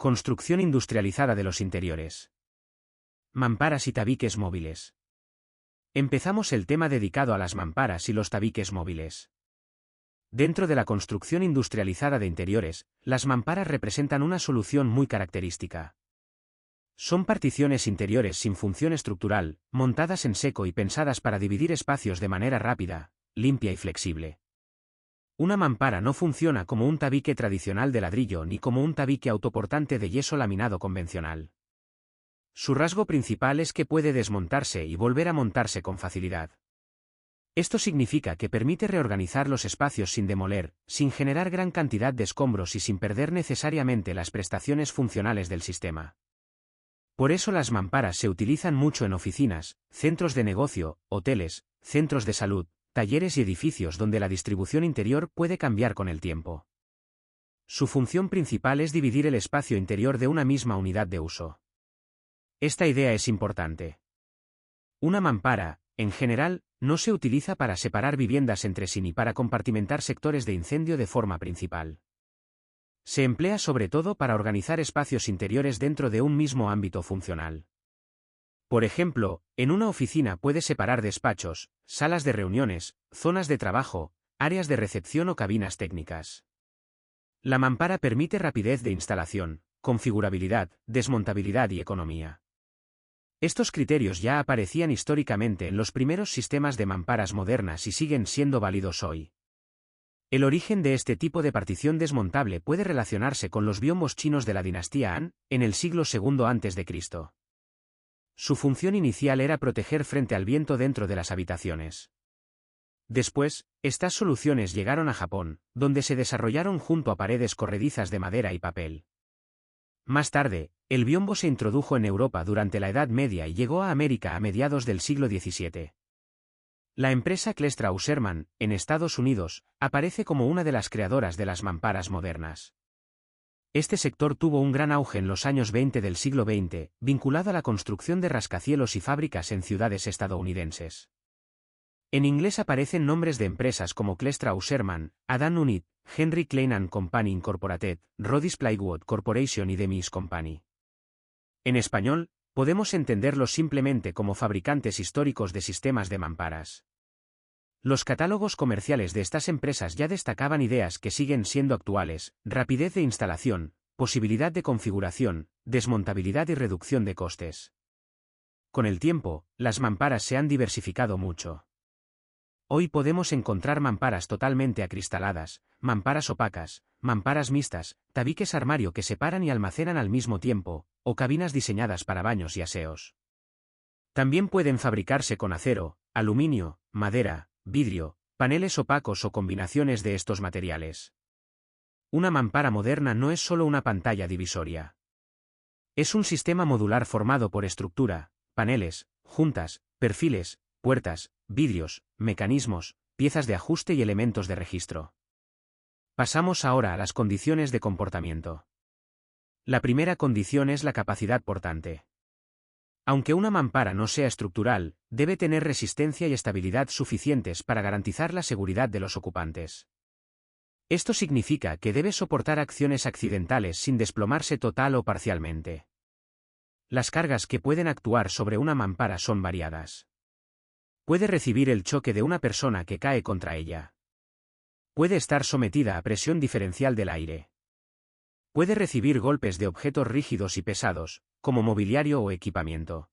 Construcción industrializada de los interiores. Mamparas y tabiques móviles. Empezamos el tema dedicado a las mamparas y los tabiques móviles. Dentro de la construcción industrializada de interiores, las mamparas representan una solución muy característica. Son particiones interiores sin función estructural, montadas en seco y pensadas para dividir espacios de manera rápida, limpia y flexible. Una mampara no funciona como un tabique tradicional de ladrillo ni como un tabique autoportante de yeso laminado convencional. Su rasgo principal es que puede desmontarse y volver a montarse con facilidad. Esto significa que permite reorganizar los espacios sin demoler, sin generar gran cantidad de escombros y sin perder necesariamente las prestaciones funcionales del sistema. Por eso las mamparas se utilizan mucho en oficinas, centros de negocio, hoteles, centros de salud, talleres y edificios donde la distribución interior puede cambiar con el tiempo. Su función principal es dividir el espacio interior de una misma unidad de uso. Esta idea es importante. Una mampara, en general, no se utiliza para separar viviendas entre sí ni para compartimentar sectores de incendio de forma principal. Se emplea sobre todo para organizar espacios interiores dentro de un mismo ámbito funcional. Por ejemplo, en una oficina puede separar despachos, salas de reuniones, zonas de trabajo, áreas de recepción o cabinas técnicas. La mampara permite rapidez de instalación, configurabilidad, desmontabilidad y economía. Estos criterios ya aparecían históricamente en los primeros sistemas de mamparas modernas y siguen siendo válidos hoy. El origen de este tipo de partición desmontable puede relacionarse con los biombos chinos de la dinastía Han, en el siglo II a.C. Su función inicial era proteger frente al viento dentro de las habitaciones. Después, estas soluciones llegaron a Japón, donde se desarrollaron junto a paredes corredizas de madera y papel. Más tarde, el biombo se introdujo en Europa durante la Edad Media y llegó a América a mediados del siglo XVII. La empresa Klestra-Aussermann, en Estados Unidos, aparece como una de las creadoras de las mamparas modernas. Este sector tuvo un gran auge en los años 20 del siglo XX, vinculado a la construcción de rascacielos y fábricas en ciudades estadounidenses. En inglés aparecen nombres de empresas como Klestra-Aussermann, Adams Unit, Henry Klein & Company Incorporated, Rhodes Plywood Corporation y Demis Company. En español, podemos entenderlos simplemente como fabricantes históricos de sistemas de mamparas. Los catálogos comerciales de estas empresas ya destacaban ideas que siguen siendo actuales: rapidez de instalación, posibilidad de configuración, desmontabilidad y reducción de costes. Con el tiempo, las mamparas se han diversificado mucho. Hoy podemos encontrar mamparas totalmente acristaladas, mamparas opacas, mamparas mixtas, tabiques armario que separan y almacenan al mismo tiempo, o cabinas diseñadas para baños y aseos. También pueden fabricarse con acero, aluminio, madera, vidrio, paneles opacos o combinaciones de estos materiales. Una mampara moderna no es solo una pantalla divisoria. Es un sistema modular formado por estructura, paneles, juntas, perfiles, puertas, vidrios, mecanismos, piezas de ajuste y elementos de registro. Pasamos ahora a las condiciones de comportamiento. La primera condición es la capacidad portante. Aunque una mampara no sea estructural, debe tener resistencia y estabilidad suficientes para garantizar la seguridad de los ocupantes. Esto significa que debe soportar acciones accidentales sin desplomarse total o parcialmente. Las cargas que pueden actuar sobre una mampara son variadas. Puede recibir el choque de una persona que cae contra ella. Puede estar sometida a presión diferencial del aire. Puede recibir golpes de objetos rígidos y pesados, como mobiliario o equipamiento.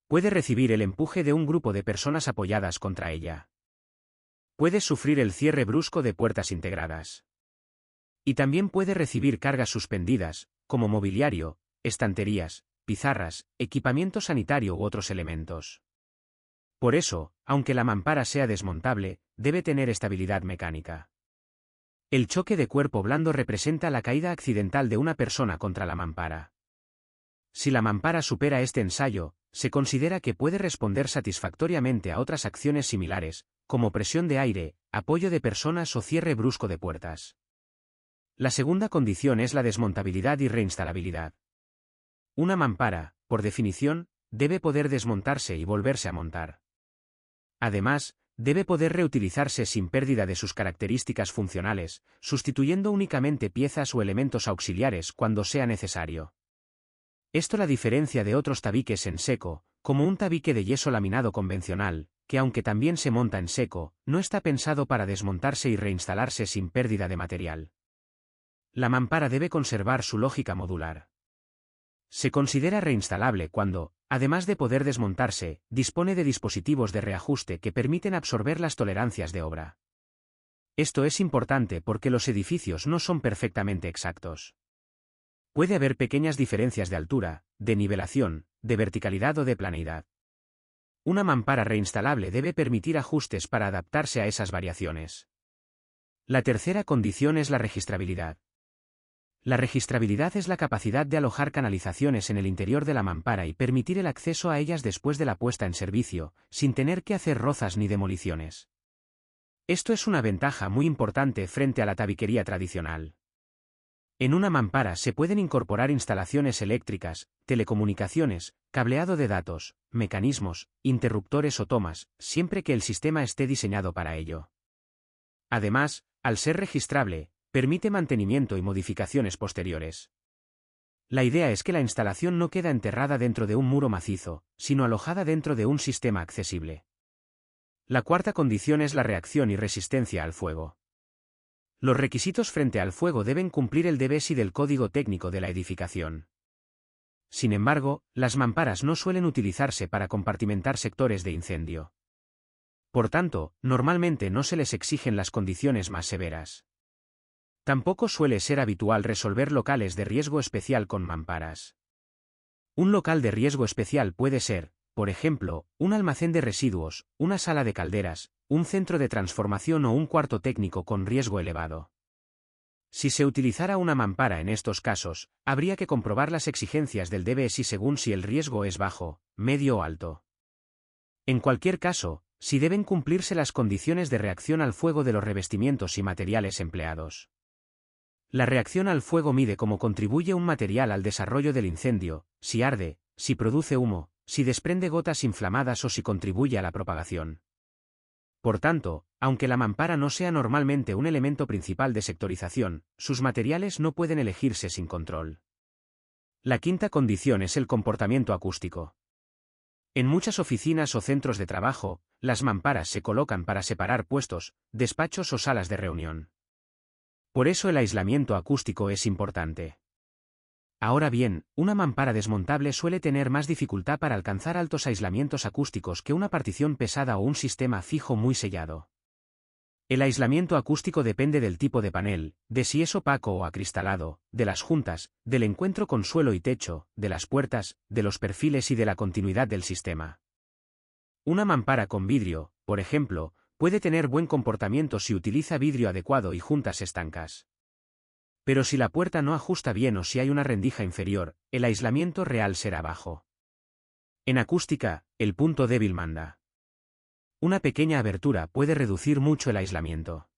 Puede recibir el empuje de un grupo de personas apoyadas contra ella. Puede sufrir el cierre brusco de puertas integradas. Y también puede recibir cargas suspendidas, como mobiliario, estanterías, pizarras, equipamiento sanitario u otros elementos. Por eso, aunque la mampara sea desmontable, debe tener estabilidad mecánica. El choque de cuerpo blando representa la caída accidental de una persona contra la mampara. Si la mampara supera este ensayo, se considera que puede responder satisfactoriamente a otras acciones similares, como presión de aire, apoyo de personas o cierre brusco de puertas. La segunda condición es la desmontabilidad y reinstalabilidad. Una mampara, por definición, debe poder desmontarse y volverse a montar. Además, debe poder reutilizarse sin pérdida de sus características funcionales, sustituyendo únicamente piezas o elementos auxiliares cuando sea necesario. Esto la diferencia de otros tabiques en seco, como un tabique de yeso laminado convencional, que aunque también se monta en seco, no está pensado para desmontarse y reinstalarse sin pérdida de material. La mampara debe conservar su lógica modular. Se considera reinstalable cuando, además de poder desmontarse, dispone de dispositivos de reajuste que permiten absorber las tolerancias de obra. Esto es importante porque los edificios no son perfectamente exactos. Puede haber pequeñas diferencias de altura, de nivelación, de verticalidad o de planeidad. Una mampara reinstalable debe permitir ajustes para adaptarse a esas variaciones. La tercera condición es la registrabilidad. La registrabilidad es la capacidad de alojar canalizaciones en el interior de la mampara y permitir el acceso a ellas después de la puesta en servicio, sin tener que hacer rozas ni demoliciones. Esto es una ventaja muy importante frente a la tabiquería tradicional. En una mampara se pueden incorporar instalaciones eléctricas, telecomunicaciones, cableado de datos, mecanismos, interruptores o tomas, siempre que el sistema esté diseñado para ello. Además, al ser registrable, permite mantenimiento y modificaciones posteriores. La idea es que la instalación no queda enterrada dentro de un muro macizo, sino alojada dentro de un sistema accesible. La cuarta condición es la reacción y resistencia al fuego. Los requisitos frente al fuego deben cumplir el DBSI del código técnico de la edificación. Sin embargo, las mamparas no suelen utilizarse para compartimentar sectores de incendio. Por tanto, normalmente no se les exigen las condiciones más severas. Tampoco suele ser habitual resolver locales de riesgo especial con mamparas. Un local de riesgo especial puede ser, por ejemplo, un almacén de residuos, una sala de calderas, un centro de transformación o un cuarto técnico con riesgo elevado. Si se utilizara una mampara en estos casos, habría que comprobar las exigencias del DBSI según si el riesgo es bajo, medio o alto. En cualquier caso, si deben cumplirse las condiciones de reacción al fuego de los revestimientos y materiales empleados. La reacción al fuego mide cómo contribuye un material al desarrollo del incendio, si arde, si produce humo, si desprende gotas inflamadas o si contribuye a la propagación. Por tanto, aunque la mampara no sea normalmente un elemento principal de sectorización, sus materiales no pueden elegirse sin control. La quinta condición es el comportamiento acústico. En muchas oficinas o centros de trabajo, las mamparas se colocan para separar puestos, despachos o salas de reunión. Por eso el aislamiento acústico es importante. Ahora bien, una mampara desmontable suele tener más dificultad para alcanzar altos aislamientos acústicos que una partición pesada o un sistema fijo muy sellado. El aislamiento acústico depende del tipo de panel, de si es opaco o acristalado, de las juntas, del encuentro con suelo y techo, de las puertas, de los perfiles y de la continuidad del sistema. Una mampara con vidrio, por ejemplo, puede tener buen comportamiento si utiliza vidrio adecuado y juntas estancas. Pero si la puerta no ajusta bien o si hay una rendija inferior, el aislamiento real será bajo. En acústica, el punto débil manda. Una pequeña abertura puede reducir mucho el aislamiento.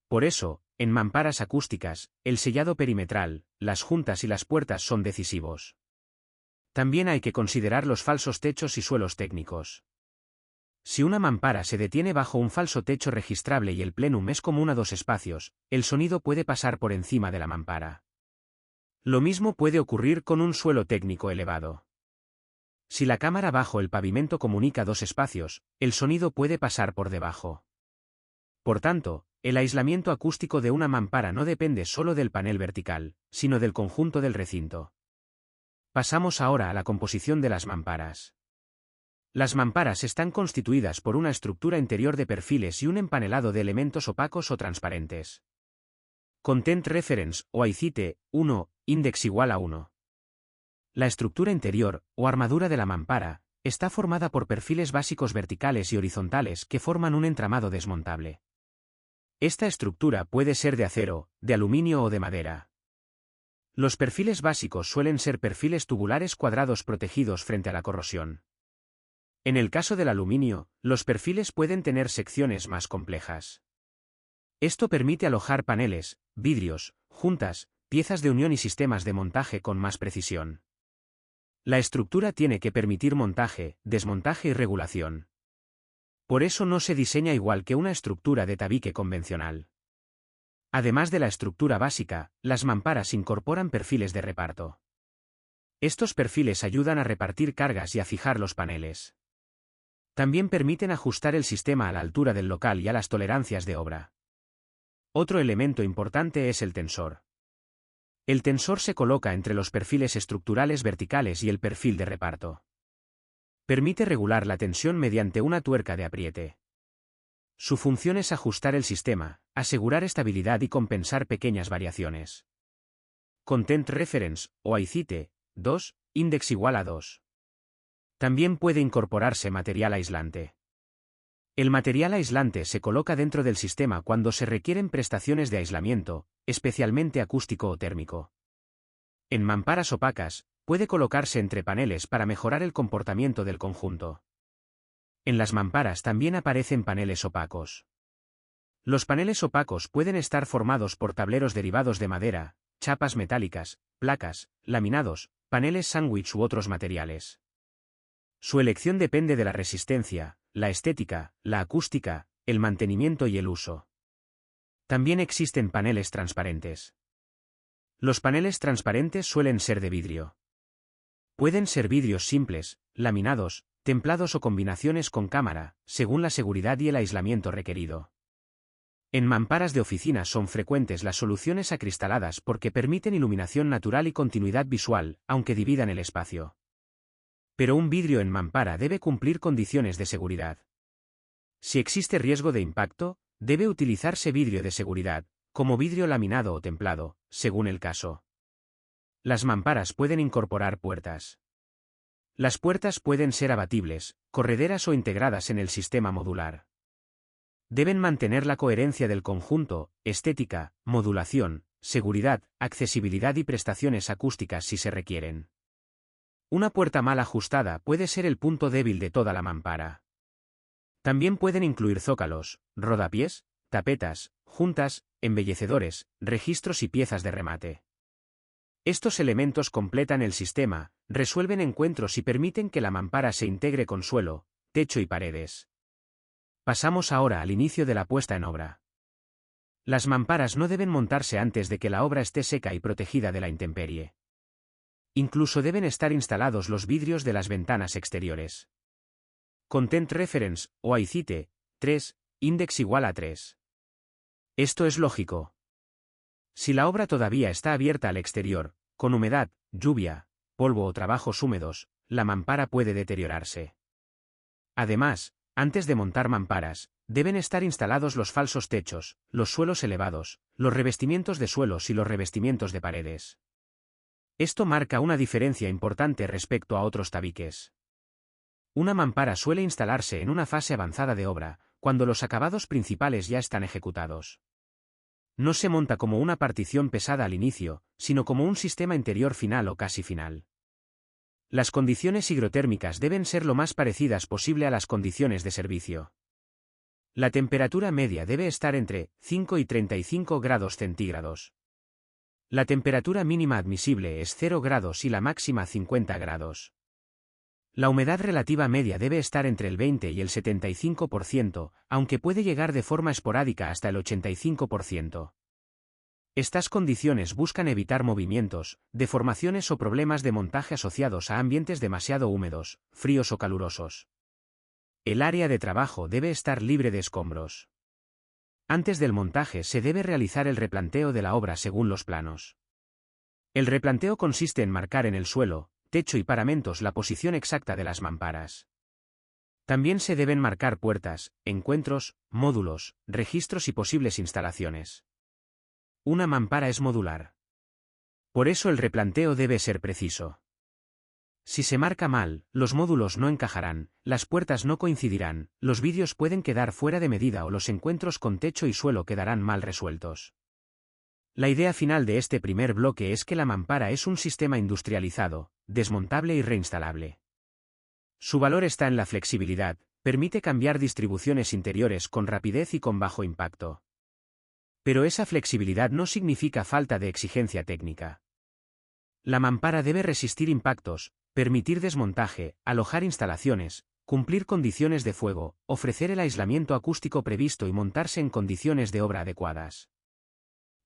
Por eso, en mamparas acústicas, el sellado perimetral, las juntas y las puertas son decisivos. También hay que considerar los falsos techos y suelos técnicos. Si una mampara se detiene bajo un falso techo registrable y el plenum es común a dos espacios, el sonido puede pasar por encima de la mampara. Lo mismo puede ocurrir con un suelo técnico elevado. Si la cámara bajo el pavimento comunica dos espacios, el sonido puede pasar por debajo. Por tanto, el aislamiento acústico de una mampara no depende solo del panel vertical, sino del conjunto del recinto. Pasamos ahora a la composición de las mamparas. Las mamparas están constituidas por una estructura interior de perfiles y un empanelado de elementos opacos o transparentes. Content Reference, o AICITE, 1, index igual a 1. La estructura interior, o armadura de la mampara, está formada por perfiles básicos verticales y horizontales que forman un entramado desmontable. Esta estructura puede ser de acero, de aluminio o de madera. Los perfiles básicos suelen ser perfiles tubulares cuadrados protegidos frente a la corrosión. En el caso del aluminio, los perfiles pueden tener secciones más complejas. Esto permite alojar paneles, vidrios, juntas, piezas de unión y sistemas de montaje con más precisión. La estructura tiene que permitir montaje, desmontaje y regulación. Por eso no se diseña igual que una estructura de tabique convencional. Además de la estructura básica, las mamparas incorporan perfiles de reparto. Estos perfiles ayudan a repartir cargas y a fijar los paneles. También permiten ajustar el sistema a la altura del local y a las tolerancias de obra. Otro elemento importante es el tensor. El tensor se coloca entre los perfiles estructurales verticales y el perfil de reparto. Permite regular la tensión mediante una tuerca de apriete. Su función es ajustar el sistema, asegurar estabilidad y compensar pequeñas variaciones. Content Reference, o AICITE, 2, index igual a 2. También puede incorporarse material aislante. El material aislante se coloca dentro del sistema cuando se requieren prestaciones de aislamiento, especialmente acústico o térmico. En mamparas opacas, puede colocarse entre paneles para mejorar el comportamiento del conjunto. En las mamparas también aparecen paneles opacos. Los paneles opacos pueden estar formados por tableros derivados de madera, chapas metálicas, placas, laminados, paneles sándwich u otros materiales. Su elección depende de la resistencia, la estética, la acústica, el mantenimiento y el uso. También existen paneles transparentes. Los paneles transparentes suelen ser de vidrio. Pueden ser vidrios simples, laminados, templados o combinaciones con cámara, según la seguridad y el aislamiento requerido. En mamparas de oficina son frecuentes las soluciones acristaladas porque permiten iluminación natural y continuidad visual, aunque dividan el espacio. Pero un vidrio en mampara debe cumplir condiciones de seguridad. Si existe riesgo de impacto, debe utilizarse vidrio de seguridad, como vidrio laminado o templado, según el caso. Las mamparas pueden incorporar puertas. Las puertas pueden ser abatibles, correderas o integradas en el sistema modular. Deben mantener la coherencia del conjunto, estética, modulación, seguridad, accesibilidad y prestaciones acústicas si se requieren. Una puerta mal ajustada puede ser el punto débil de toda la mampara. También pueden incluir zócalos, rodapiés, tapetas, juntas, embellecedores, registros y piezas de remate. Estos elementos completan el sistema, resuelven encuentros y permiten que la mampara se integre con suelo, techo y paredes. Pasamos ahora al inicio de la puesta en obra. Las mamparas no deben montarse antes de que la obra esté seca y protegida de la intemperie. Incluso deben estar instalados los vidrios de las ventanas exteriores. Content Reference, o AICITE, 3, index igual a 3. Esto es lógico. Si la obra todavía está abierta al exterior, con humedad, lluvia, polvo o trabajos húmedos, la mampara puede deteriorarse. Además, antes de montar mamparas, deben estar instalados los falsos techos, los suelos elevados, los revestimientos de suelos y los revestimientos de paredes. Esto marca una diferencia importante respecto a otros tabiques. Una mampara suele instalarse en una fase avanzada de obra, cuando los acabados principales ya están ejecutados. No se monta como una partición pesada al inicio, sino como un sistema interior final o casi final. Las condiciones higrotérmicas deben ser lo más parecidas posible a las condiciones de servicio. La temperatura media debe estar entre 5 y 35 grados centígrados. La temperatura mínima admisible es 0 grados y la máxima 50 grados. La humedad relativa media debe estar entre el 20 y el 75%, aunque puede llegar de forma esporádica hasta el 85%. Estas condiciones buscan evitar movimientos, deformaciones o problemas de montaje asociados a ambientes demasiado húmedos, fríos o calurosos. El área de trabajo debe estar libre de escombros. Antes del montaje se debe realizar el replanteo de la obra según los planos. El replanteo consiste en marcar en el suelo, techo y paramentos la posición exacta de las mamparas. También se deben marcar puertas, encuentros, módulos, registros y posibles instalaciones. Una mampara es modular. Por eso el replanteo debe ser preciso. Si se marca mal, los módulos no encajarán, las puertas no coincidirán, los vidrios pueden quedar fuera de medida o los encuentros con techo y suelo quedarán mal resueltos. La idea final de este primer bloque es que la mampara es un sistema industrializado, desmontable y reinstalable. Su valor está en la flexibilidad, permite cambiar distribuciones interiores con rapidez y con bajo impacto. Pero esa flexibilidad no significa falta de exigencia técnica. La mampara debe resistir impactos, permitir desmontaje, alojar instalaciones, Cumplir condiciones de fuego, ofrecer el aislamiento acústico previsto y montarse en condiciones de obra adecuadas.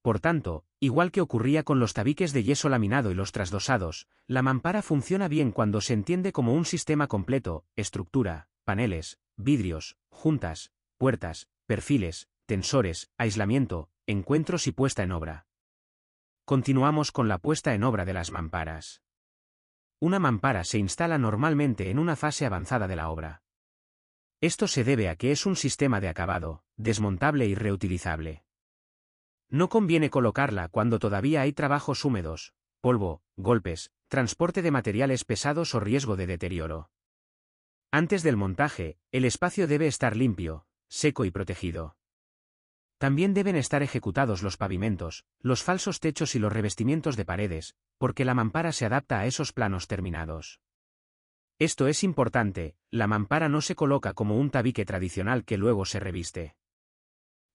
Por tanto, igual que ocurría con los tabiques de yeso laminado y los trasdosados, la mampara funciona bien cuando se entiende como un sistema completo: estructura, paneles, vidrios, juntas, puertas, perfiles, tensores, aislamiento, encuentros y puesta en obra. Continuamos con la puesta en obra de las mamparas. Una mampara se instala normalmente en una fase avanzada de la obra. Esto se debe a que es un sistema de acabado, desmontable y reutilizable. No conviene colocarla cuando todavía hay trabajos húmedos, polvo, golpes, transporte de materiales pesados o riesgo de deterioro. Antes del montaje, el espacio debe estar limpio, seco y protegido. También deben estar ejecutados los pavimentos, los falsos techos y los revestimientos de paredes, porque la mampara se adapta a esos planos terminados. Esto es importante: la mampara no se coloca como un tabique tradicional que luego se reviste.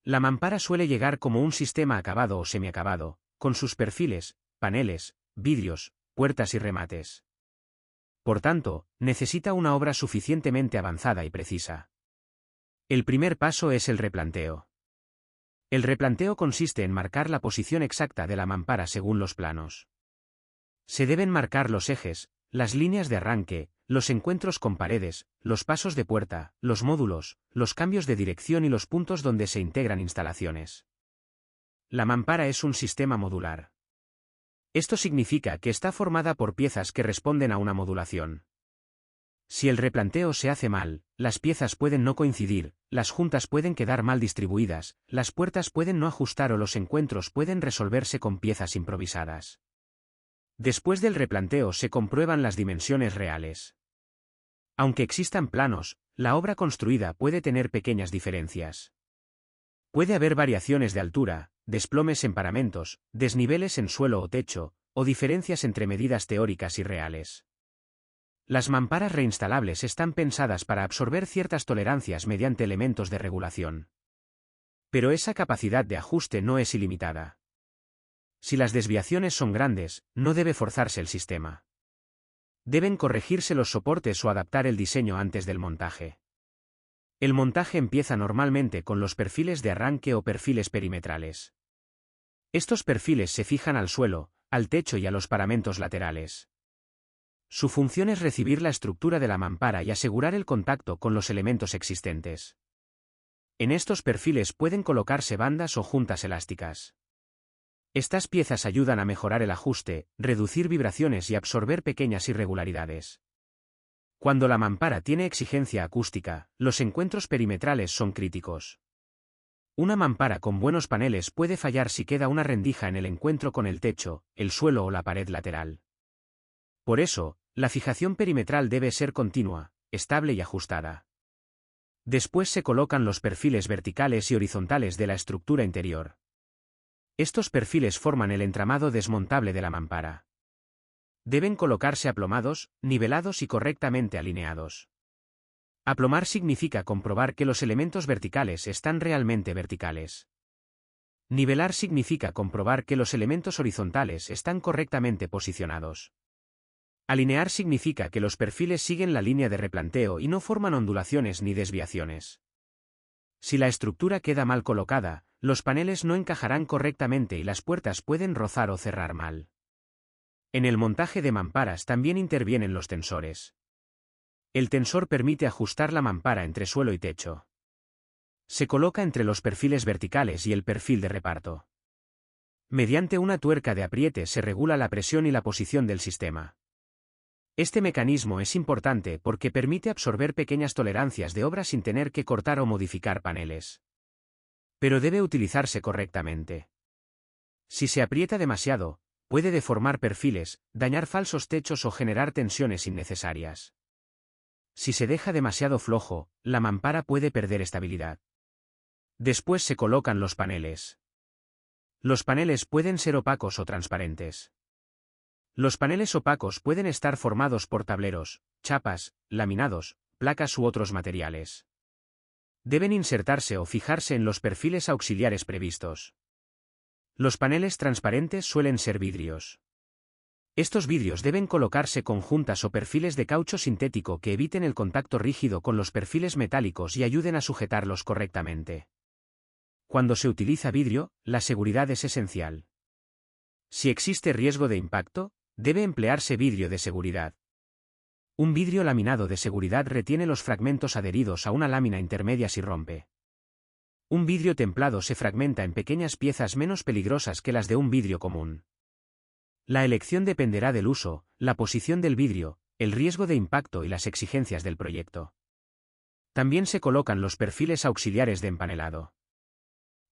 La mampara suele llegar como un sistema acabado o semiacabado, con sus perfiles, paneles, vidrios, puertas y remates. Por tanto, necesita una obra suficientemente avanzada y precisa. El primer paso es el replanteo. El replanteo consiste en marcar la posición exacta de la mampara según los planos. Se deben marcar los ejes, las líneas de arranque, los encuentros con paredes, los pasos de puerta, los módulos, los cambios de dirección y los puntos donde se integran instalaciones. La mampara es un sistema modular. Esto significa que está formada por piezas que responden a una modulación. Si el replanteo se hace mal, las piezas pueden no coincidir, las juntas pueden quedar mal distribuidas, las puertas pueden no ajustar o los encuentros pueden resolverse con piezas improvisadas. Después del replanteo se comprueban las dimensiones reales. Aunque existan planos, la obra construida puede tener pequeñas diferencias. Puede haber variaciones de altura, desplomes en paramentos, desniveles en suelo o techo, o diferencias entre medidas teóricas y reales. Las mamparas reinstalables están pensadas para absorber ciertas tolerancias mediante elementos de regulación. Pero esa capacidad de ajuste no es ilimitada. Si las desviaciones son grandes, no debe forzarse el sistema. Deben corregirse los soportes o adaptar el diseño antes del montaje. El montaje empieza normalmente con los perfiles de arranque o perfiles perimetrales. Estos perfiles se fijan al suelo, al techo y a los paramentos laterales. Su función es recibir la estructura de la mampara y asegurar el contacto con los elementos existentes. En estos perfiles pueden colocarse bandas o juntas elásticas. Estas piezas ayudan a mejorar el ajuste, reducir vibraciones y absorber pequeñas irregularidades. Cuando la mampara tiene exigencia acústica, los encuentros perimetrales son críticos. Una mampara con buenos paneles puede fallar si queda una rendija en el encuentro con el techo, el suelo o la pared lateral. Por eso, la fijación perimetral debe ser continua, estable y ajustada. Después se colocan los perfiles verticales y horizontales de la estructura interior. Estos perfiles forman el entramado desmontable de la mampara. Deben colocarse aplomados, nivelados y correctamente alineados. Aplomar significa comprobar que los elementos verticales están realmente verticales. Nivelar significa comprobar que los elementos horizontales están correctamente posicionados. Alinear significa que los perfiles siguen la línea de replanteo y no forman ondulaciones ni desviaciones. Si la estructura queda mal colocada, los paneles no encajarán correctamente y las puertas pueden rozar o cerrar mal. En el montaje de mamparas también intervienen los tensores. El tensor permite ajustar la mampara entre suelo y techo. Se coloca entre los perfiles verticales y el perfil de reparto. Mediante una tuerca de apriete se regula la presión y la posición del sistema. Este mecanismo es importante porque permite absorber pequeñas tolerancias de obra sin tener que cortar o modificar paneles. Pero debe utilizarse correctamente. Si se aprieta demasiado, puede deformar perfiles, dañar falsos techos o generar tensiones innecesarias. Si se deja demasiado flojo, la mampara puede perder estabilidad. Después se colocan los paneles. Los paneles pueden ser opacos o transparentes. Los paneles opacos pueden estar formados por tableros, chapas, laminados, placas u otros materiales. Deben insertarse o fijarse en los perfiles auxiliares previstos. Los paneles transparentes suelen ser vidrios. Estos vidrios deben colocarse con juntas o perfiles de caucho sintético que eviten el contacto rígido con los perfiles metálicos y ayuden a sujetarlos correctamente. Cuando se utiliza vidrio, la seguridad es esencial. Si existe riesgo de impacto, debe emplearse vidrio de seguridad. Un vidrio laminado de seguridad retiene los fragmentos adheridos a una lámina intermedia si rompe. Un vidrio templado se fragmenta en pequeñas piezas menos peligrosas que las de un vidrio común. La elección dependerá del uso, la posición del vidrio, el riesgo de impacto y las exigencias del proyecto. También se colocan los perfiles auxiliares de empanelado.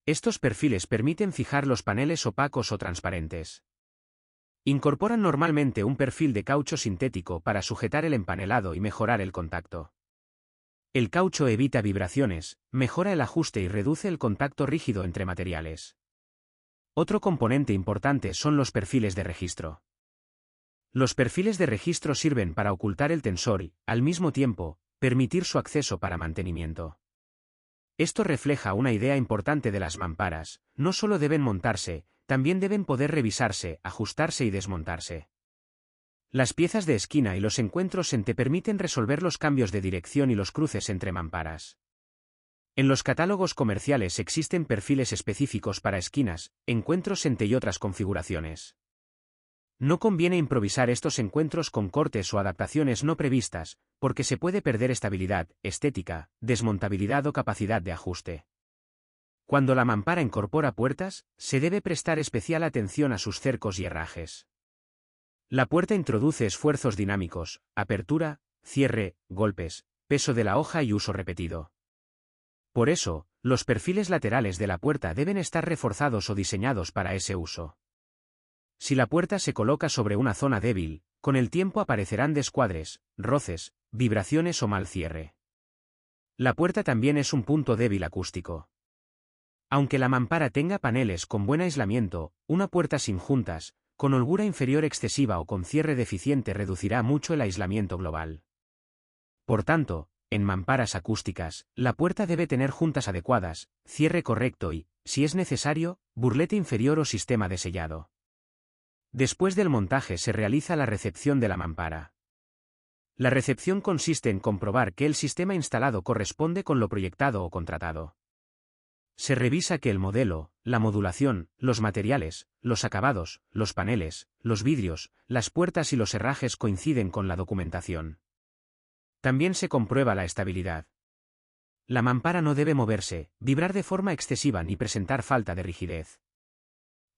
Estos perfiles permiten fijar los paneles opacos o transparentes. Incorporan normalmente un perfil de caucho sintético para sujetar el empanelado y mejorar el contacto. El caucho evita vibraciones, mejora el ajuste y reduce el contacto rígido entre materiales. Otro componente importante son los perfiles de registro. Los perfiles de registro sirven para ocultar el tensor y, al mismo tiempo, permitir su acceso para mantenimiento. Esto refleja una idea importante de las mamparas: no solo deben montarse, también deben poder revisarse, ajustarse y desmontarse. Las piezas de esquina y los encuentros en T permiten resolver los cambios de dirección y los cruces entre mamparas. En los catálogos comerciales existen perfiles específicos para esquinas, encuentros en T y otras configuraciones. No conviene improvisar estos encuentros con cortes o adaptaciones no previstas, porque se puede perder estabilidad, estética, desmontabilidad o capacidad de ajuste. Cuando la mampara incorpora puertas, se debe prestar especial atención a sus cercos y herrajes. La puerta introduce esfuerzos dinámicos, apertura, cierre, golpes, peso de la hoja y uso repetido. Por eso, los perfiles laterales de la puerta deben estar reforzados o diseñados para ese uso. Si la puerta se coloca sobre una zona débil, con el tiempo aparecerán descuadres, roces, vibraciones o mal cierre. La puerta también es un punto débil acústico. Aunque la mampara tenga paneles con buen aislamiento, una puerta sin juntas, con holgura inferior excesiva o con cierre deficiente reducirá mucho el aislamiento global. Por tanto, en mamparas acústicas, la puerta debe tener juntas adecuadas, cierre correcto y, si es necesario, burlete inferior o sistema de sellado. Después del montaje se realiza la recepción de la mampara. La recepción consiste en comprobar que el sistema instalado corresponde con lo proyectado o contratado. Se revisa que el modelo, la modulación, los materiales, los acabados, los paneles, los vidrios, las puertas y los herrajes coinciden con la documentación. También se comprueba la estabilidad. La mampara no debe moverse, vibrar de forma excesiva ni presentar falta de rigidez.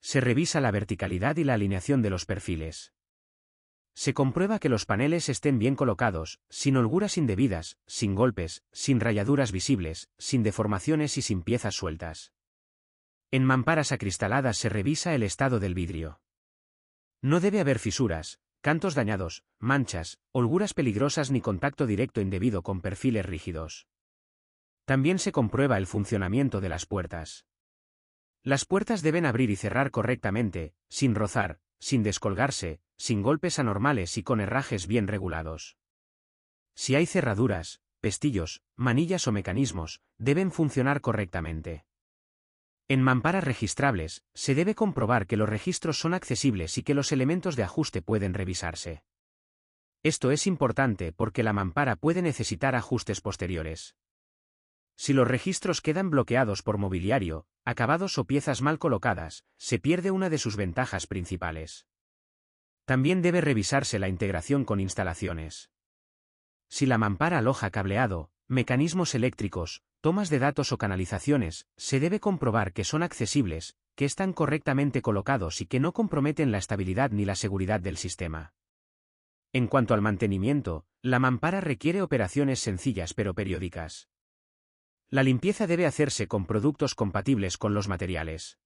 Se revisa la verticalidad y la alineación de los perfiles. Se comprueba que los paneles estén bien colocados, sin holguras indebidas, sin golpes, sin rayaduras visibles, sin deformaciones y sin piezas sueltas. En mamparas acristaladas se revisa el estado del vidrio. No debe haber fisuras, cantos dañados, manchas, holguras peligrosas ni contacto directo indebido con perfiles rígidos. También se comprueba el funcionamiento de las puertas. Las puertas deben abrir y cerrar correctamente, sin rozar, sin descolgarse, sin golpes anormales y con herrajes bien regulados. Si hay cerraduras, pestillos, manillas o mecanismos, deben funcionar correctamente. En mamparas registrables, se debe comprobar que los registros son accesibles y que los elementos de ajuste pueden revisarse. Esto es importante porque la mampara puede necesitar ajustes posteriores. Si los registros quedan bloqueados por mobiliario, acabados o piezas mal colocadas, se pierde una de sus ventajas principales. También debe revisarse la integración con instalaciones. Si la mampara aloja cableado, mecanismos eléctricos, tomas de datos o canalizaciones, se debe comprobar que son accesibles, que están correctamente colocados y que no comprometen la estabilidad ni la seguridad del sistema. En cuanto al mantenimiento, la mampara requiere operaciones sencillas pero periódicas. La limpieza debe hacerse con productos compatibles con los materiales.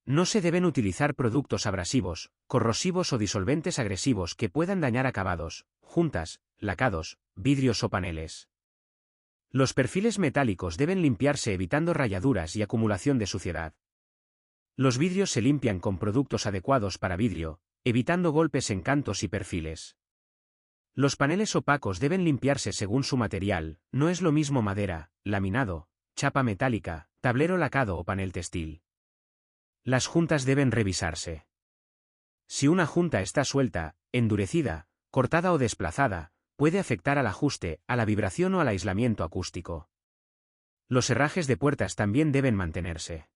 No se deben utilizar productos abrasivos, corrosivos o disolventes agresivos que puedan dañar acabados, juntas, lacados, vidrios o paneles. Los perfiles metálicos deben limpiarse evitando rayaduras y acumulación de suciedad. Los vidrios se limpian con productos adecuados para vidrio, evitando golpes en cantos y perfiles. Los paneles opacos deben limpiarse según su material, no es lo mismo madera, laminado, chapa metálica, tablero lacado o panel textil. Las juntas deben revisarse. Si una junta está suelta, endurecida, cortada o desplazada, puede afectar al ajuste, a la vibración o al aislamiento acústico. Los herrajes de puertas también deben mantenerse.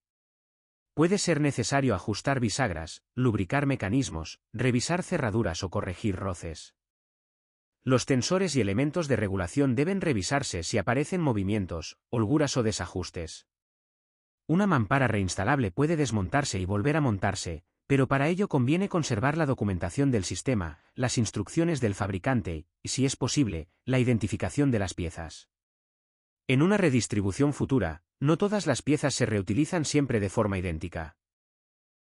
Puede ser necesario ajustar bisagras, lubricar mecanismos, revisar cerraduras o corregir roces. Los tensores y elementos de regulación deben revisarse si aparecen movimientos, holguras o desajustes. Una mampara reinstalable puede desmontarse y volver a montarse, pero para ello conviene conservar la documentación del sistema, las instrucciones del fabricante y, si es posible, la identificación de las piezas. En una redistribución futura, no todas las piezas se reutilizan siempre de forma idéntica.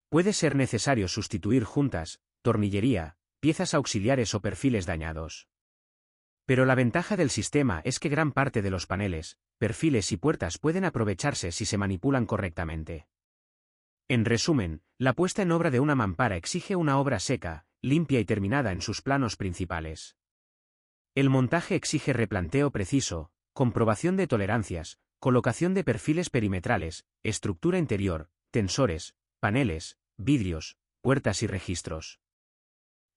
Puede ser necesario sustituir juntas, tornillería, piezas auxiliares o perfiles dañados. Pero la ventaja del sistema es que gran parte de los paneles, perfiles y puertas pueden aprovecharse si se manipulan correctamente. En resumen, la puesta en obra de una mampara exige una obra seca, limpia y terminada en sus planos principales. El montaje exige replanteo preciso, comprobación de tolerancias, colocación de perfiles perimetrales, estructura interior, tensores, paneles, vidrios, puertas y registros.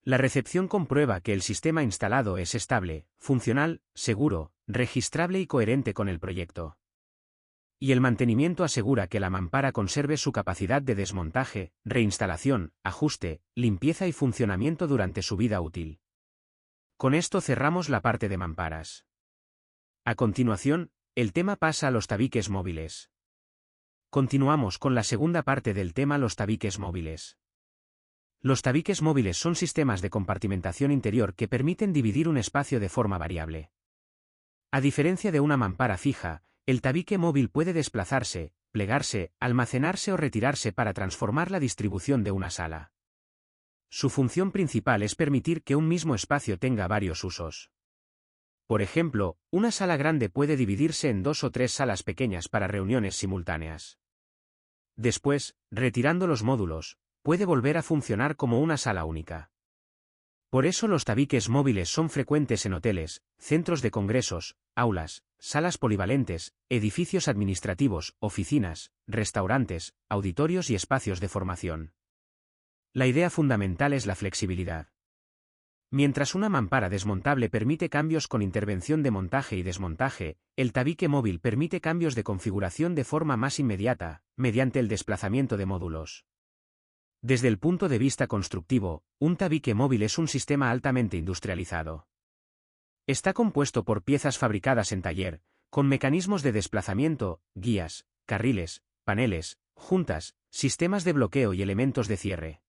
La recepción comprueba que el sistema instalado es estable, funcional, seguro, registrable y coherente con el proyecto. Y el mantenimiento asegura que la mampara conserve su capacidad de desmontaje, reinstalación, ajuste, limpieza y funcionamiento durante su vida útil. Con esto cerramos la parte de mamparas. A continuación, el tema pasa a los tabiques móviles. Continuamos con la segunda parte del tema: los tabiques móviles. Los tabiques móviles son sistemas de compartimentación interior que permiten dividir un espacio de forma variable. A diferencia de una mampara fija, el tabique móvil puede desplazarse, plegarse, almacenarse o retirarse para transformar la distribución de una sala. Su función principal es permitir que un mismo espacio tenga varios usos. Por ejemplo, una sala grande puede dividirse en 2 o 3 salas pequeñas para reuniones simultáneas. Después, retirando los módulos, puede volver a funcionar como una sala única. Por eso los tabiques móviles son frecuentes en hoteles, centros de congresos, aulas, salas polivalentes, edificios administrativos, oficinas, restaurantes, auditorios y espacios de formación. La idea fundamental es la flexibilidad. Mientras una mampara desmontable permite cambios con intervención de montaje y desmontaje, el tabique móvil permite cambios de configuración de forma más inmediata, mediante el desplazamiento de módulos. Desde el punto de vista constructivo, un tabique móvil es un sistema altamente industrializado. Está compuesto por piezas fabricadas en taller, con mecanismos de desplazamiento, guías, carriles, paneles, juntas, sistemas de bloqueo y elementos de cierre.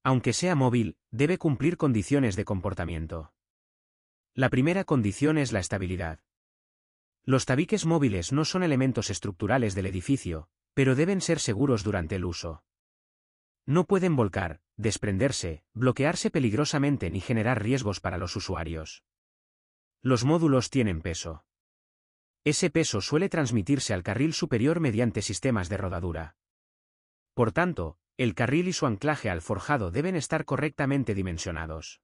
Aunque sea móvil, debe cumplir condiciones de comportamiento. La primera condición es la estabilidad. Los tabiques móviles no son elementos estructurales del edificio, pero deben ser seguros durante el uso. No pueden volcar, desprenderse, bloquearse peligrosamente ni generar riesgos para los usuarios. Los módulos tienen peso. Ese peso suele transmitirse al carril superior mediante sistemas de rodadura. Por tanto, el carril y su anclaje al forjado deben estar correctamente dimensionados.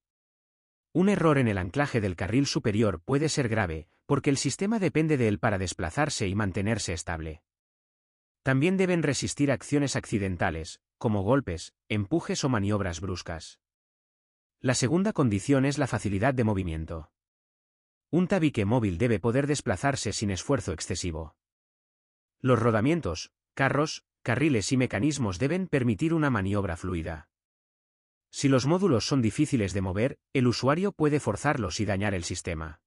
Un error en el anclaje del carril superior puede ser grave, porque el sistema depende de él para desplazarse y mantenerse estable. También deben resistir acciones accidentales, como golpes, empujes o maniobras bruscas. La segunda condición es la facilidad de movimiento. Un tabique móvil debe poder desplazarse sin esfuerzo excesivo. Los rodamientos, carros, carriles y mecanismos deben permitir una maniobra fluida. Si los módulos son difíciles de mover, el usuario puede forzarlos y dañar el sistema.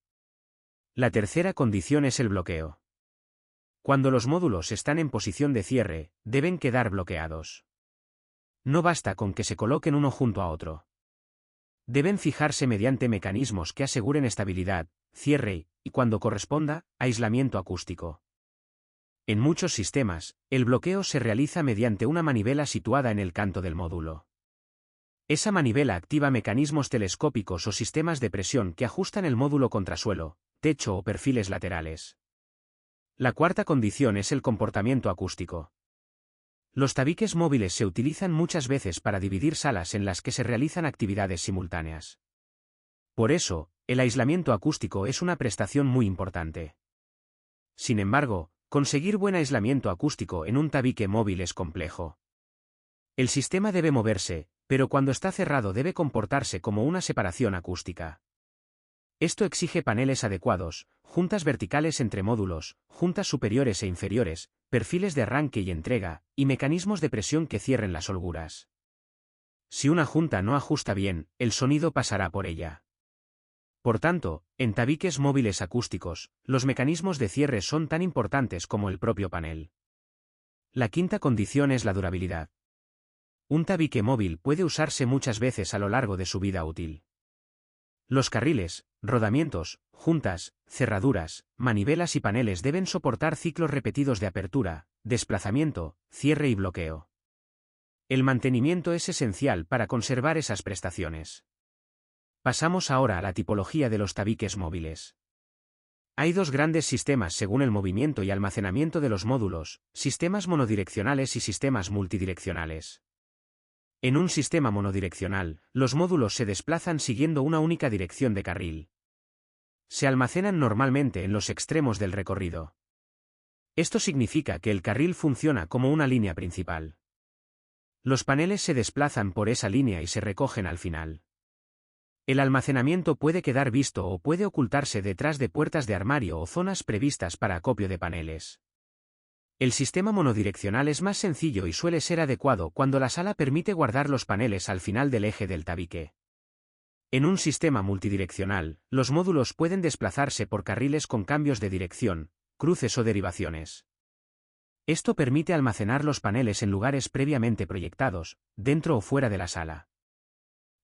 La tercera condición es el bloqueo. Cuando los módulos están en posición de cierre, deben quedar bloqueados. No basta con que se coloquen uno junto a otro. Deben fijarse mediante mecanismos que aseguren estabilidad, cierre y, cuando corresponda, aislamiento acústico. En muchos sistemas, el bloqueo se realiza mediante una manivela situada en el canto del módulo. Esa manivela activa mecanismos telescópicos o sistemas de presión que ajustan el módulo contra suelo, techo o perfiles laterales. La cuarta condición es el comportamiento acústico. Los tabiques móviles se utilizan muchas veces para dividir salas en las que se realizan actividades simultáneas. Por eso, el aislamiento acústico es una prestación muy importante. Sin embargo, conseguir buen aislamiento acústico en un tabique móvil es complejo. El sistema debe moverse, Pero cuando está cerrado debe comportarse como una separación acústica. Esto exige paneles adecuados, juntas verticales entre módulos, juntas superiores e inferiores, perfiles de arranque y entrega, y mecanismos de presión que cierren las holguras. Si una junta no ajusta bien, el sonido pasará por ella. Por tanto, en tabiques móviles acústicos, los mecanismos de cierre son tan importantes como el propio panel. La quinta condición es la durabilidad. Un tabique móvil puede usarse muchas veces a lo largo de su vida útil. Los carriles, rodamientos, juntas, cerraduras, manivelas y paneles deben soportar ciclos repetidos de apertura, desplazamiento, cierre y bloqueo. El mantenimiento es esencial para conservar esas prestaciones. Pasamos ahora a la tipología de los tabiques móviles. Hay dos grandes sistemas según el movimiento y almacenamiento de los módulos, sistemas monodireccionales y sistemas multidireccionales. En un sistema monodireccional, los módulos se desplazan siguiendo una única dirección de carril. Se almacenan normalmente en los extremos del recorrido. Esto significa que el carril funciona como una línea principal. Los paneles se desplazan por esa línea y se recogen al final. El almacenamiento puede quedar visto o puede ocultarse detrás de puertas de armario o zonas previstas para acopio de paneles. El sistema monodireccional es más sencillo y suele ser adecuado cuando la sala permite guardar los paneles al final del eje del tabique. En un sistema multidireccional, los módulos pueden desplazarse por carriles con cambios de dirección, cruces o derivaciones. Esto permite almacenar los paneles en lugares previamente proyectados, dentro o fuera de la sala.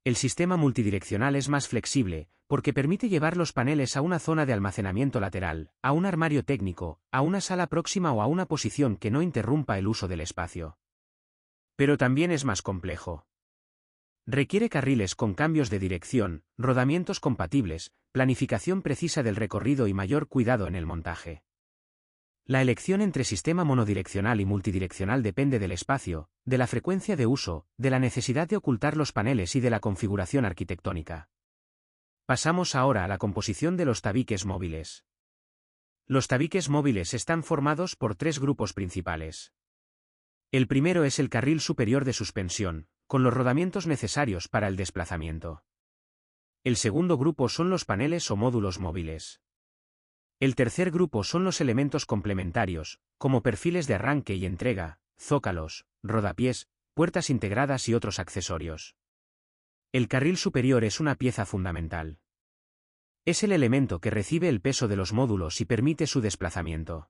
El sistema multidireccional es más flexible, porque permite llevar los paneles a una zona de almacenamiento lateral, a un armario técnico, a una sala próxima o a una posición que no interrumpa el uso del espacio. Pero también es más complejo. Requiere carriles con cambios de dirección, rodamientos compatibles, planificación precisa del recorrido y mayor cuidado en el montaje. La elección entre sistema monodireccional y multidireccional depende del espacio, de la frecuencia de uso, de la necesidad de ocultar los paneles y de la configuración arquitectónica. Pasamos ahora a la composición de los tabiques móviles. Los tabiques móviles están formados por tres grupos principales. El primero es el carril superior de suspensión, con los rodamientos necesarios para el desplazamiento. El segundo grupo son los paneles o módulos móviles. El tercer grupo son los elementos complementarios, como perfiles de arranque y entrega, zócalos, rodapiés, puertas integradas y otros accesorios. El carril superior es una pieza fundamental. Es el elemento que recibe el peso de los módulos y permite su desplazamiento.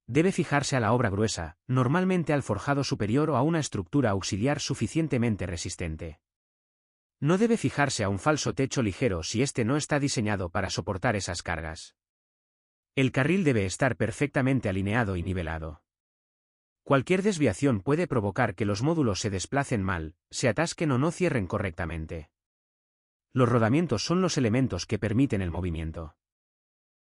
Debe fijarse a la obra gruesa, normalmente al forjado superior o a una estructura auxiliar suficientemente resistente. No debe fijarse a un falso techo ligero si éste no está diseñado para soportar esas cargas. El carril debe estar perfectamente alineado y nivelado. Cualquier desviación puede provocar que los módulos se desplacen mal, se atasquen o no cierren correctamente. Los rodamientos son los elementos que permiten el movimiento.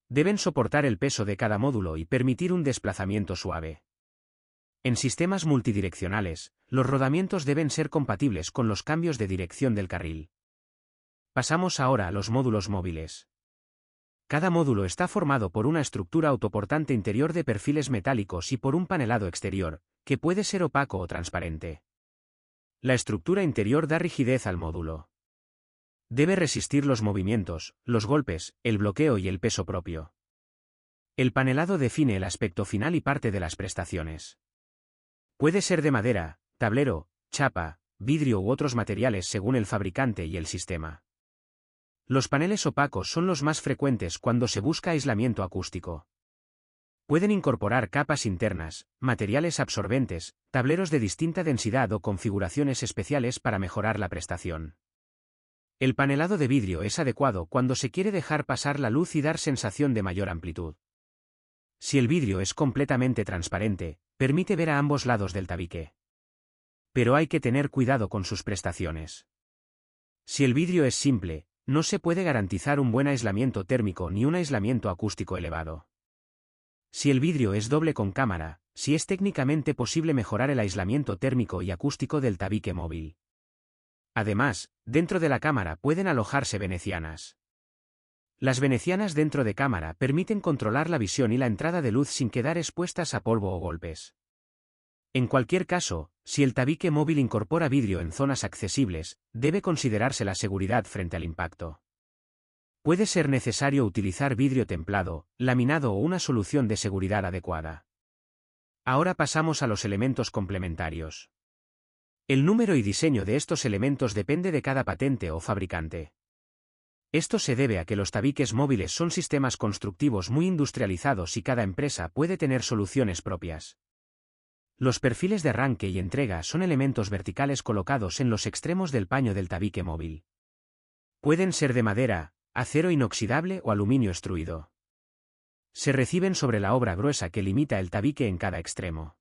Deben soportar el peso de cada módulo y permitir un desplazamiento suave. En sistemas multidireccionales, los rodamientos deben ser compatibles con los cambios de dirección del carril. Pasamos ahora a los módulos móviles. Cada módulo está formado por una estructura autoportante interior de perfiles metálicos y por un panelado exterior, que puede ser opaco o transparente. La estructura interior da rigidez al módulo. Debe resistir los movimientos, los golpes, el bloqueo y el peso propio. El panelado define el aspecto final y parte de las prestaciones. Puede ser de madera, tablero, chapa, vidrio u otros materiales según el fabricante y el sistema. Los paneles opacos son los más frecuentes cuando se busca aislamiento acústico. Pueden incorporar capas internas, materiales absorbentes, tableros de distinta densidad o configuraciones especiales para mejorar la prestación. El panelado de vidrio es adecuado cuando se quiere dejar pasar la luz y dar sensación de mayor amplitud. Si el vidrio es completamente transparente, permite ver a ambos lados del tabique. Pero hay que tener cuidado con sus prestaciones. Si el vidrio es simple, no se puede garantizar un buen aislamiento térmico ni un aislamiento acústico elevado. Si el vidrio es doble con cámara, sí es técnicamente posible mejorar el aislamiento térmico y acústico del tabique móvil. Además, dentro de la cámara pueden alojarse venecianas. Las venecianas dentro de cámara permiten controlar la visión y la entrada de luz sin quedar expuestas a polvo o golpes. En cualquier caso, si el tabique móvil incorpora vidrio en zonas accesibles, debe considerarse la seguridad frente al impacto. Puede ser necesario utilizar vidrio templado, laminado o una solución de seguridad adecuada. Ahora pasamos a los elementos complementarios. El número y diseño de estos elementos depende de cada patente o fabricante. Esto se debe a que los tabiques móviles son sistemas constructivos muy industrializados y cada empresa puede tener soluciones propias. Los perfiles de arranque y entrega son elementos verticales colocados en los extremos del paño del tabique móvil. Pueden ser de madera, acero inoxidable o aluminio extruido. Se reciben sobre la obra gruesa que limita el tabique en cada extremo.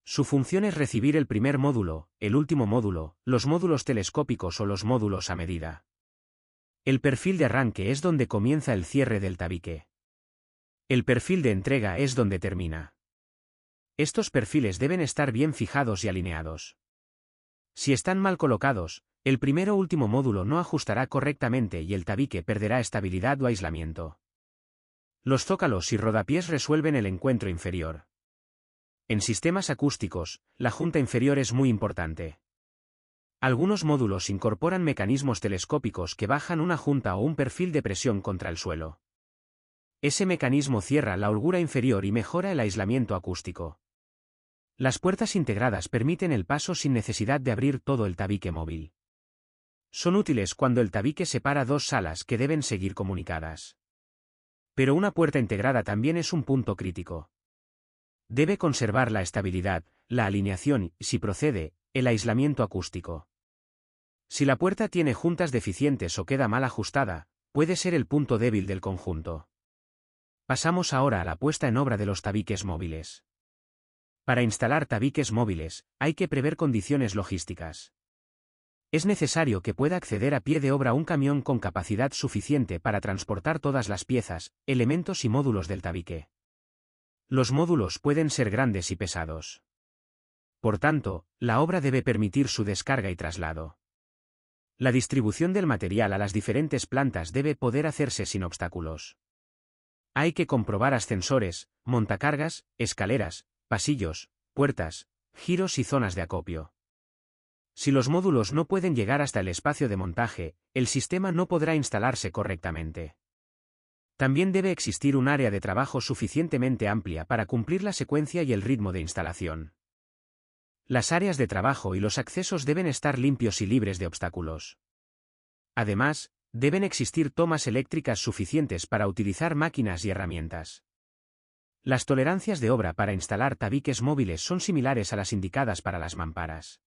Su función es recibir el primer módulo, el último módulo, los módulos telescópicos o los módulos a medida. El perfil de arranque es donde comienza el cierre del tabique. El perfil de entrega es donde termina. Estos perfiles deben estar bien fijados y alineados. Si están mal colocados, el primer o último módulo no ajustará correctamente y el tabique perderá estabilidad o aislamiento. Los zócalos y rodapiés resuelven el encuentro inferior. En sistemas acústicos, la junta inferior es muy importante. Algunos módulos incorporan mecanismos telescópicos que bajan una junta o un perfil de presión contra el suelo. Ese mecanismo cierra la holgura inferior y mejora el aislamiento acústico. Las puertas integradas permiten el paso sin necesidad de abrir todo el tabique móvil. Son útiles cuando el tabique separa dos salas que deben seguir comunicadas. Pero una puerta integrada también es un punto crítico. Debe conservar la estabilidad, la alineación y, si procede, el aislamiento acústico. Si la puerta tiene juntas deficientes o queda mal ajustada, puede ser el punto débil del conjunto. Pasamos ahora a la puesta en obra de los tabiques móviles. Para instalar tabiques móviles, hay que prever condiciones logísticas. Es necesario que pueda acceder a pie de obra un camión con capacidad suficiente para transportar todas las piezas, elementos y módulos del tabique. Los módulos pueden ser grandes y pesados. Por tanto, la obra debe permitir su descarga y traslado. La distribución del material a las diferentes plantas debe poder hacerse sin obstáculos. Hay que comprobar ascensores, montacargas, escaleras, pasillos, puertas, giros y zonas de acopio. Si los módulos no pueden llegar hasta el espacio de montaje, el sistema no podrá instalarse correctamente. También debe existir un área de trabajo suficientemente amplia para cumplir la secuencia y el ritmo de instalación. Las áreas de trabajo y los accesos deben estar limpios y libres de obstáculos. Además, deben existir tomas eléctricas suficientes para utilizar máquinas y herramientas. Las tolerancias de obra para instalar tabiques móviles son similares a las indicadas para las mamparas.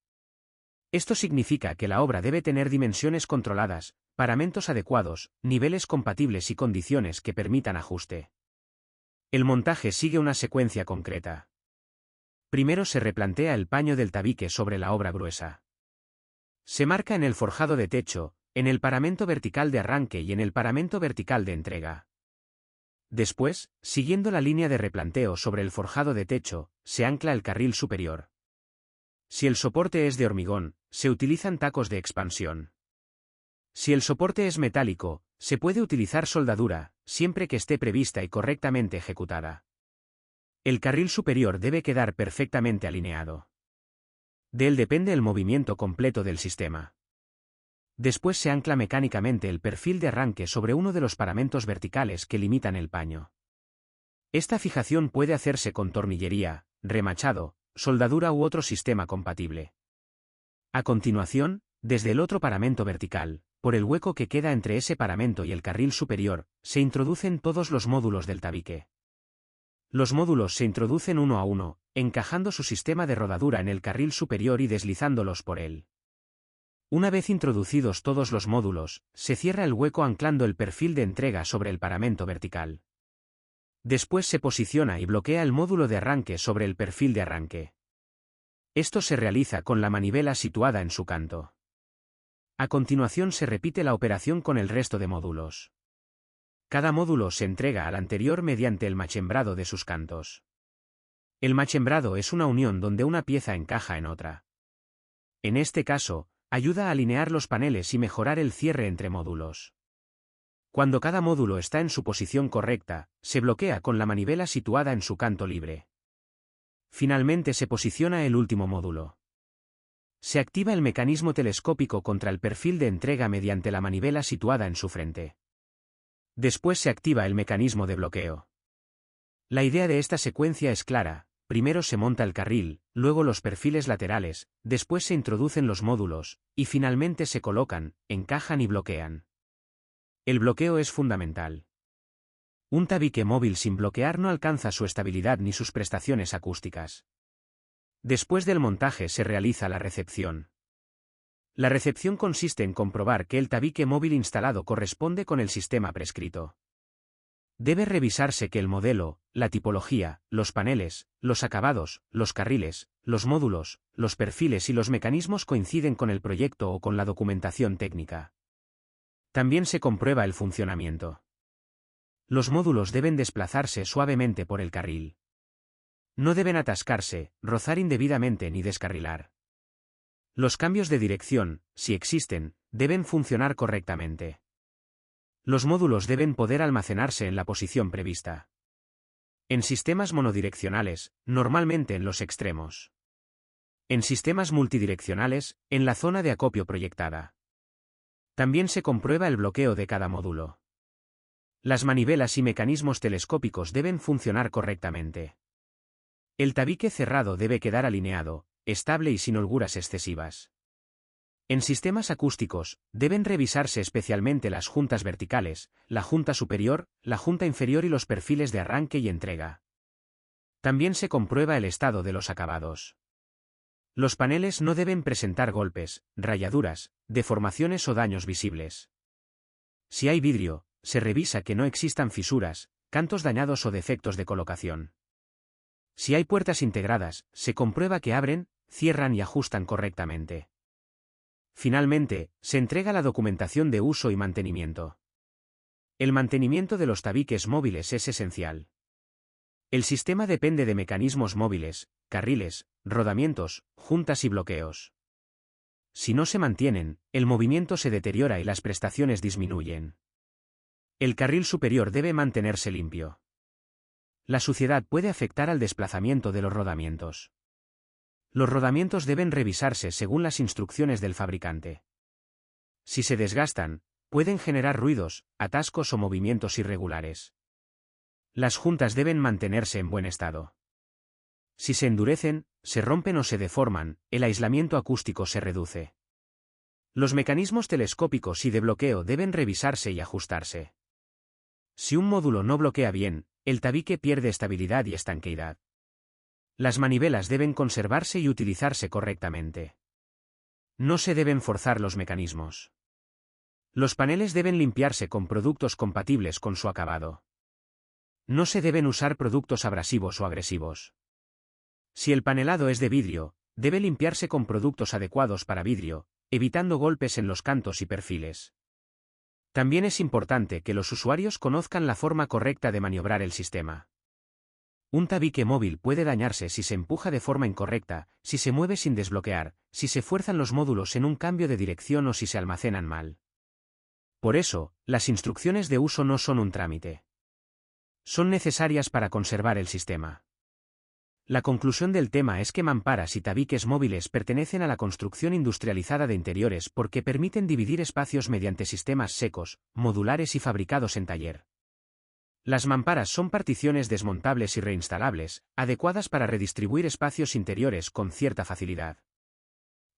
Esto significa que la obra debe tener dimensiones controladas, paramentos adecuados, niveles compatibles y condiciones que permitan ajuste. El montaje sigue una secuencia concreta. Primero se replantea el paño del tabique sobre la obra gruesa. Se marca en el forjado de techo, en el paramento vertical de arranque y en el paramento vertical de entrega. Después, siguiendo la línea de replanteo sobre el forjado de techo, se ancla el carril superior. Si el soporte es de hormigón, se utilizan tacos de expansión. Si el soporte es metálico, se puede utilizar soldadura, siempre que esté prevista y correctamente ejecutada. El carril superior debe quedar perfectamente alineado. De él depende el movimiento completo del sistema. Después se ancla mecánicamente el perfil de arranque sobre uno de los paramentos verticales que limitan el paño. Esta fijación puede hacerse con tornillería, remachado, soldadura u otro sistema compatible. A continuación, desde el otro paramento vertical, por el hueco que queda entre ese paramento y el carril superior, se introducen todos los módulos del tabique. Los módulos se introducen uno a uno, encajando su sistema de rodadura en el carril superior y deslizándolos por él. Una vez introducidos todos los módulos, se cierra el hueco anclando el perfil de entrega sobre el paramento vertical. Después se posiciona y bloquea el módulo de arranque sobre el perfil de arranque. Esto se realiza con la manivela situada en su canto. A continuación se repite la operación con el resto de módulos. Cada módulo se entrega al anterior mediante el machembrado de sus cantos. El machembrado es una unión donde una pieza encaja en otra. En este caso, ayuda a alinear los paneles y mejorar el cierre entre módulos. Cuando cada módulo está en su posición correcta, se bloquea con la manivela situada en su canto libre. Finalmente se posiciona el último módulo. Se activa el mecanismo telescópico contra el perfil de entrega mediante la manivela situada en su frente. Después se activa el mecanismo de bloqueo. La idea de esta secuencia es clara: primero se monta el carril, luego los perfiles laterales, después se introducen los módulos, y finalmente se colocan, encajan y bloquean. El bloqueo es fundamental. Un tabique móvil sin bloquear no alcanza su estabilidad ni sus prestaciones acústicas. Después del montaje se realiza la recepción. La recepción consiste en comprobar que el tabique móvil instalado corresponde con el sistema prescrito. Debe revisarse que el modelo, la tipología, los paneles, los acabados, los carriles, los módulos, los perfiles y los mecanismos coinciden con el proyecto o con la documentación técnica. También se comprueba el funcionamiento. Los módulos deben desplazarse suavemente por el carril. No deben atascarse, rozar indebidamente ni descarrilar. Los cambios de dirección, si existen, deben funcionar correctamente. Los módulos deben poder almacenarse en la posición prevista. En sistemas monodireccionales, normalmente en los extremos. En sistemas multidireccionales, en la zona de acopio proyectada. También se comprueba el bloqueo de cada módulo. Las manivelas y mecanismos telescópicos deben funcionar correctamente. El tabique cerrado debe quedar alineado, estable y sin holguras excesivas. En sistemas acústicos, deben revisarse especialmente las juntas verticales, la junta superior, la junta inferior y los perfiles de arranque y entrega. También se comprueba el estado de los acabados. Los paneles no deben presentar golpes, rayaduras, deformaciones o daños visibles. Si hay vidrio, se revisa que no existan fisuras, cantos dañados o defectos de colocación. Si hay puertas integradas, se comprueba que abren, cierran y ajustan correctamente. Finalmente, se entrega la documentación de uso y mantenimiento. El mantenimiento de los tabiques móviles es esencial. El sistema depende de mecanismos móviles, carriles, rodamientos, juntas y bloqueos. Si no se mantienen, el movimiento se deteriora y las prestaciones disminuyen. El carril superior debe mantenerse limpio. La suciedad puede afectar al desplazamiento de los rodamientos. Los rodamientos deben revisarse según las instrucciones del fabricante. Si se desgastan, pueden generar ruidos, atascos o movimientos irregulares. Las juntas deben mantenerse en buen estado. Si se endurecen, se rompen o se deforman, el aislamiento acústico se reduce. Los mecanismos telescópicos y de bloqueo deben revisarse y ajustarse. Si un módulo no bloquea bien, el tabique pierde estabilidad y estanqueidad. Las manivelas deben conservarse y utilizarse correctamente. No se deben forzar los mecanismos. Los paneles deben limpiarse con productos compatibles con su acabado. No se deben usar productos abrasivos o agresivos. Si el panelado es de vidrio, debe limpiarse con productos adecuados para vidrio, evitando golpes en los cantos y perfiles. También es importante que los usuarios conozcan la forma correcta de maniobrar el sistema. Un tabique móvil puede dañarse si se empuja de forma incorrecta, si se mueve sin desbloquear, si se fuerzan los módulos en un cambio de dirección o si se almacenan mal. Por eso, las instrucciones de uso no son un trámite. Son necesarias para conservar el sistema. La conclusión del tema es que mamparas y tabiques móviles pertenecen a la construcción industrializada de interiores porque permiten dividir espacios mediante sistemas secos, modulares y fabricados en taller. Las mamparas son particiones desmontables y reinstalables, adecuadas para redistribuir espacios interiores con cierta facilidad.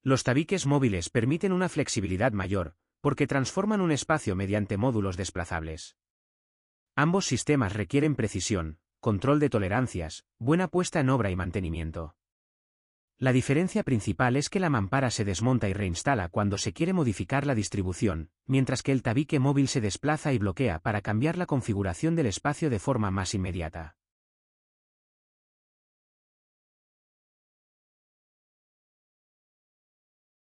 Los tabiques móviles permiten una flexibilidad mayor, porque transforman un espacio mediante módulos desplazables. Ambos sistemas requieren precisión, control de tolerancias, buena puesta en obra y mantenimiento. La diferencia principal es que la mampara se desmonta y reinstala cuando se quiere modificar la distribución, mientras que el tabique móvil se desplaza y bloquea para cambiar la configuración del espacio de forma más inmediata.